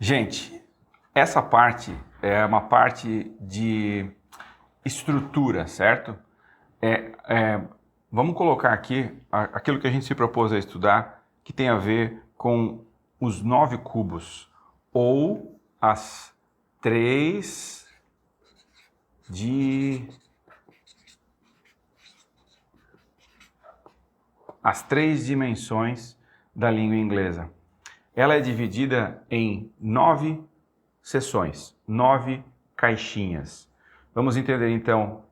Gente, essa parte é uma parte de estrutura, certo? Vamos colocar aqui aquilo que a gente se propôs a estudar, que tem a ver com os 9 cubos, ou as três dimensões da língua inglesa. Ela é dividida em 9 seções, 9 caixinhas. Vamos entender então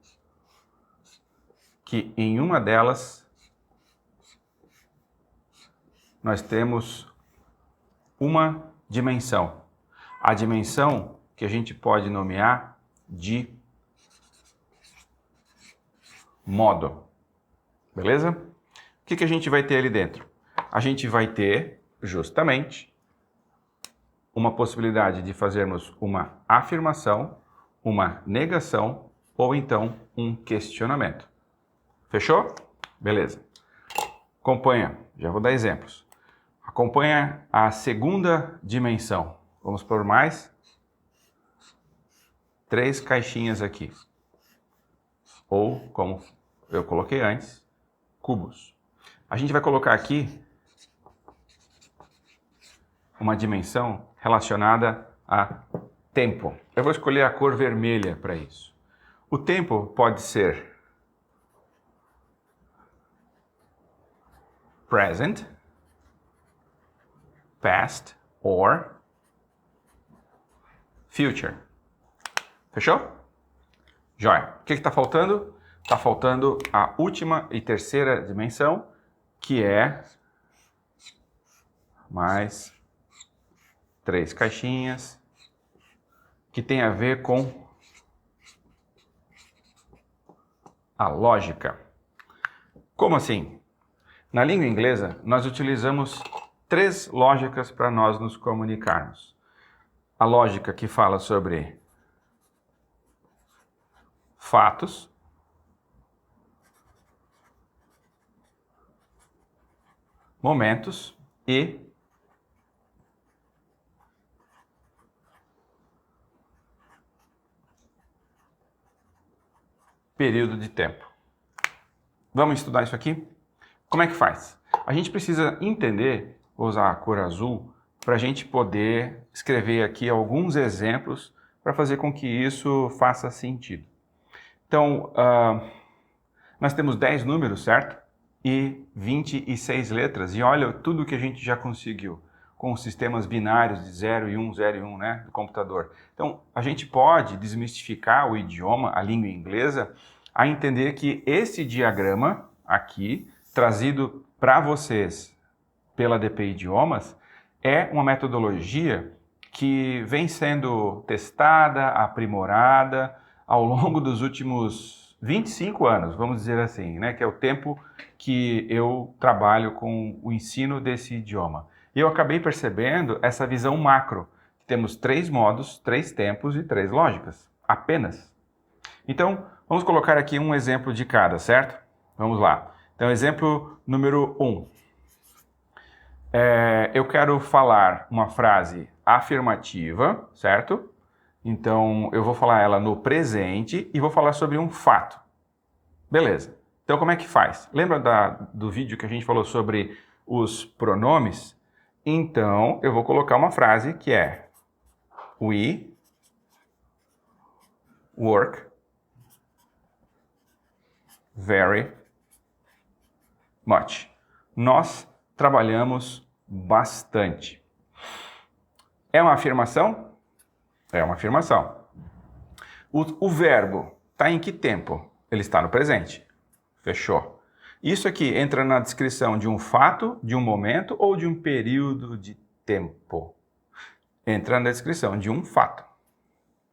que em uma delas nós temos uma dimensão. A dimensão que a gente pode nomear de modo. Beleza? O que a gente vai ter ali dentro? A gente vai ter justamente uma possibilidade de fazermos uma afirmação, uma negação ou então um questionamento. Fechou? Beleza. Acompanha, já vou dar exemplos. Acompanha a segunda dimensão. Vamos por mais 3 caixinhas aqui. Ou, como eu coloquei antes, cubos. A gente vai colocar aqui uma dimensão relacionada a tempo. Eu vou escolher a cor vermelha para isso. O tempo pode ser present, past or future. Fechou? Joia. O que está faltando? Está faltando a última e terceira dimensão, que é mais 3 caixinhas, que tem a ver com a lógica. Como assim? Na língua inglesa, nós utilizamos 3 lógicas para nós nos comunicarmos. A lógica que fala sobre fatos, momentos e período de tempo. Vamos estudar isso aqui? Como é que faz? A gente precisa entender, vou usar a cor azul, para a gente poder escrever aqui alguns exemplos para fazer com que isso faça sentido. Então, nós temos 10 números, certo? E 26 letras. E olha tudo que a gente já conseguiu com os sistemas binários de 0 e 1, 0 e 1, né, do computador. Então, a gente pode desmistificar o idioma, a língua inglesa, a entender que esse diagrama aqui, trazido para vocês pela DP Idiomas, é uma metodologia que vem sendo testada, aprimorada ao longo dos últimos 25 anos, vamos dizer assim, né, que é o tempo que eu trabalho com o ensino desse idioma. E eu acabei percebendo essa visão macro. Temos 3 modos, 3 tempos e 3 lógicas, apenas. Então, vamos colocar aqui um exemplo de cada, certo? Vamos lá. Então, exemplo número 1. Eu quero falar uma frase afirmativa, certo? Então, eu vou falar ela no presente e vou falar sobre um fato. Beleza. Então, como é que faz? Lembra do vídeo que a gente falou sobre os pronomes? Então, eu vou colocar uma frase que é We work very much. Nós trabalhamos bastante. É uma afirmação? É uma afirmação. O verbo está em que tempo? Ele está no presente. Fechou. Isso aqui entra na descrição de um fato, de um momento ou de um período de tempo? Entra na descrição de um fato.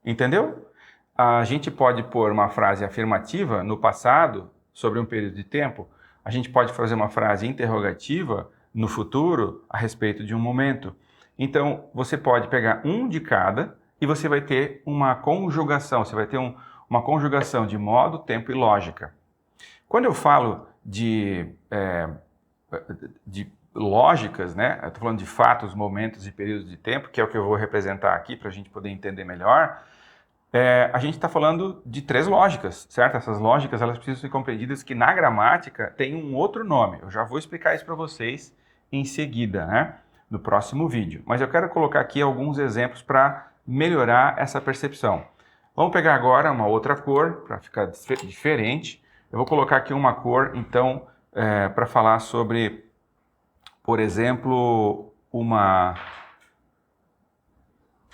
Entendeu? A gente pode pôr uma frase afirmativa no passado sobre um período de tempo. A gente pode fazer uma frase interrogativa no futuro a respeito de um momento. Então, você pode pegar um de cada e você vai ter uma conjugação. Você vai ter uma conjugação de modo, tempo e lógica. Quando eu falo de lógicas, né? Eu estou falando de fatos, momentos e períodos de tempo, que é o que eu vou representar aqui para a gente poder entender melhor. A gente está falando de 3 lógicas, certo? Essas lógicas elas precisam ser compreendidas que na gramática tem um outro nome. Eu já vou explicar isso para vocês em seguida, né? No próximo vídeo. Mas eu quero colocar aqui alguns exemplos para melhorar essa percepção. Vamos pegar agora uma outra cor para ficar diferente. Eu vou colocar aqui uma cor, então, para falar sobre, por exemplo,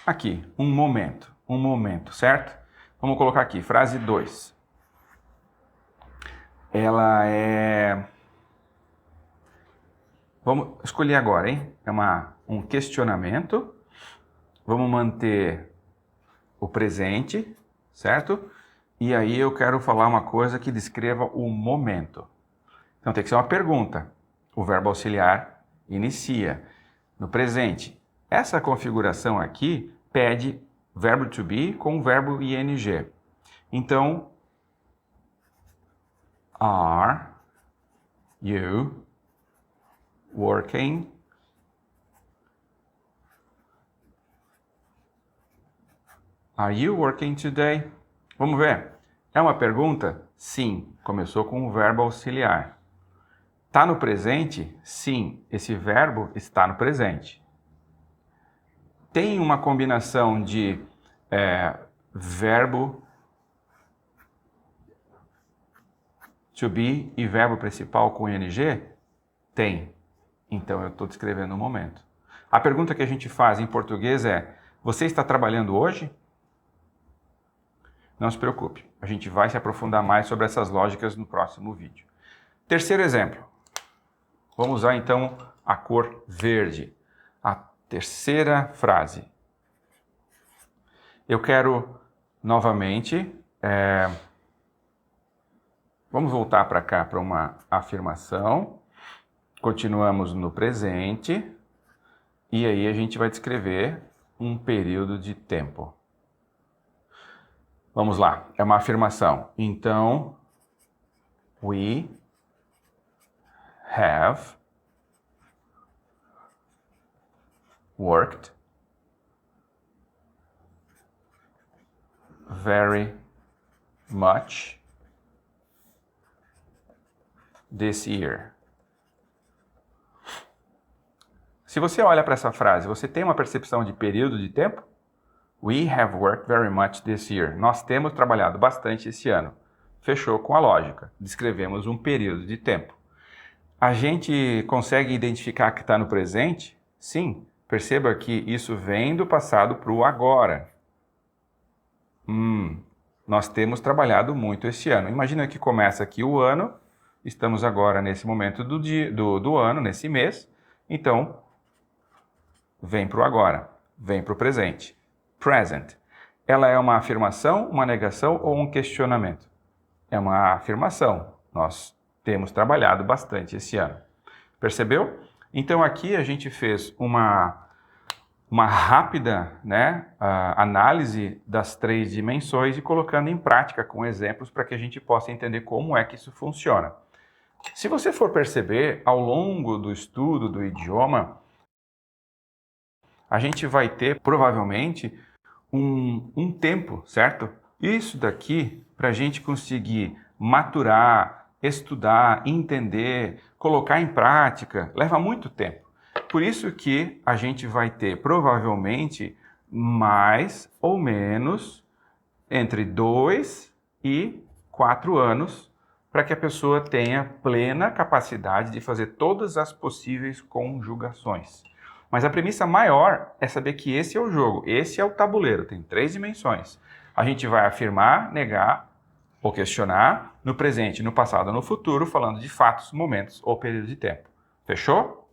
aqui, um momento, certo? Vamos colocar aqui, frase 2. Ela é... Vamos escolher agora, hein? É um questionamento. Vamos manter o presente, certo? E aí eu quero falar uma coisa que descreva o momento. Então tem que ser uma pergunta. O verbo auxiliar inicia no presente. Essa configuração aqui pede verbo to be com o verbo ing. Então, are you working today? Vamos ver. É uma pergunta? Sim. Começou com o verbo auxiliar. Está no presente? Sim. Esse verbo está no presente. Tem uma combinação de verbo to be e verbo principal com ing? Tem. Então eu estou descrevendo um momento. A pergunta que a gente faz em português é: você está trabalhando hoje? Não se preocupe, a gente vai se aprofundar mais sobre essas lógicas no próximo vídeo. Terceiro exemplo. Vamos usar então a cor verde. A terceira frase. Eu quero novamente... Vamos voltar para cá para uma afirmação. Continuamos no presente. E aí a gente vai descrever um período de tempo. Vamos lá, é uma afirmação. Então, we have worked very much this year. Se você olha para essa frase, você tem uma percepção de período de tempo? We have worked very much this year. Nós temos trabalhado bastante esse ano. Fechou com a lógica. Descrevemos um período de tempo. A gente consegue identificar que está no presente? Sim. Perceba que isso vem do passado para o agora. Nós temos trabalhado muito esse ano. Imagina que começa aqui o ano. Estamos agora nesse momento do ano, nesse mês. Então, vem para o agora. Vem para o presente. Present. Ela é uma afirmação, uma negação ou um questionamento? É uma afirmação. Nós temos trabalhado bastante esse ano. Percebeu? Então aqui a gente fez uma rápida análise das 3 dimensões e colocando em prática com exemplos para que a gente possa entender como é que isso funciona. Se você for perceber, ao longo do estudo do idioma, a gente vai ter provavelmente um tempo, certo? Isso daqui, para a gente conseguir maturar, estudar, entender, colocar em prática, leva muito tempo. Por isso que a gente vai ter provavelmente mais ou menos entre 2 e 4 anos para que a pessoa tenha plena capacidade de fazer todas as possíveis conjugações. Mas a premissa maior é saber que esse é o jogo, esse é o tabuleiro, tem 3 dimensões. A gente vai afirmar, negar ou questionar no presente, no passado ou no futuro, falando de fatos, momentos ou período de tempo. Fechou?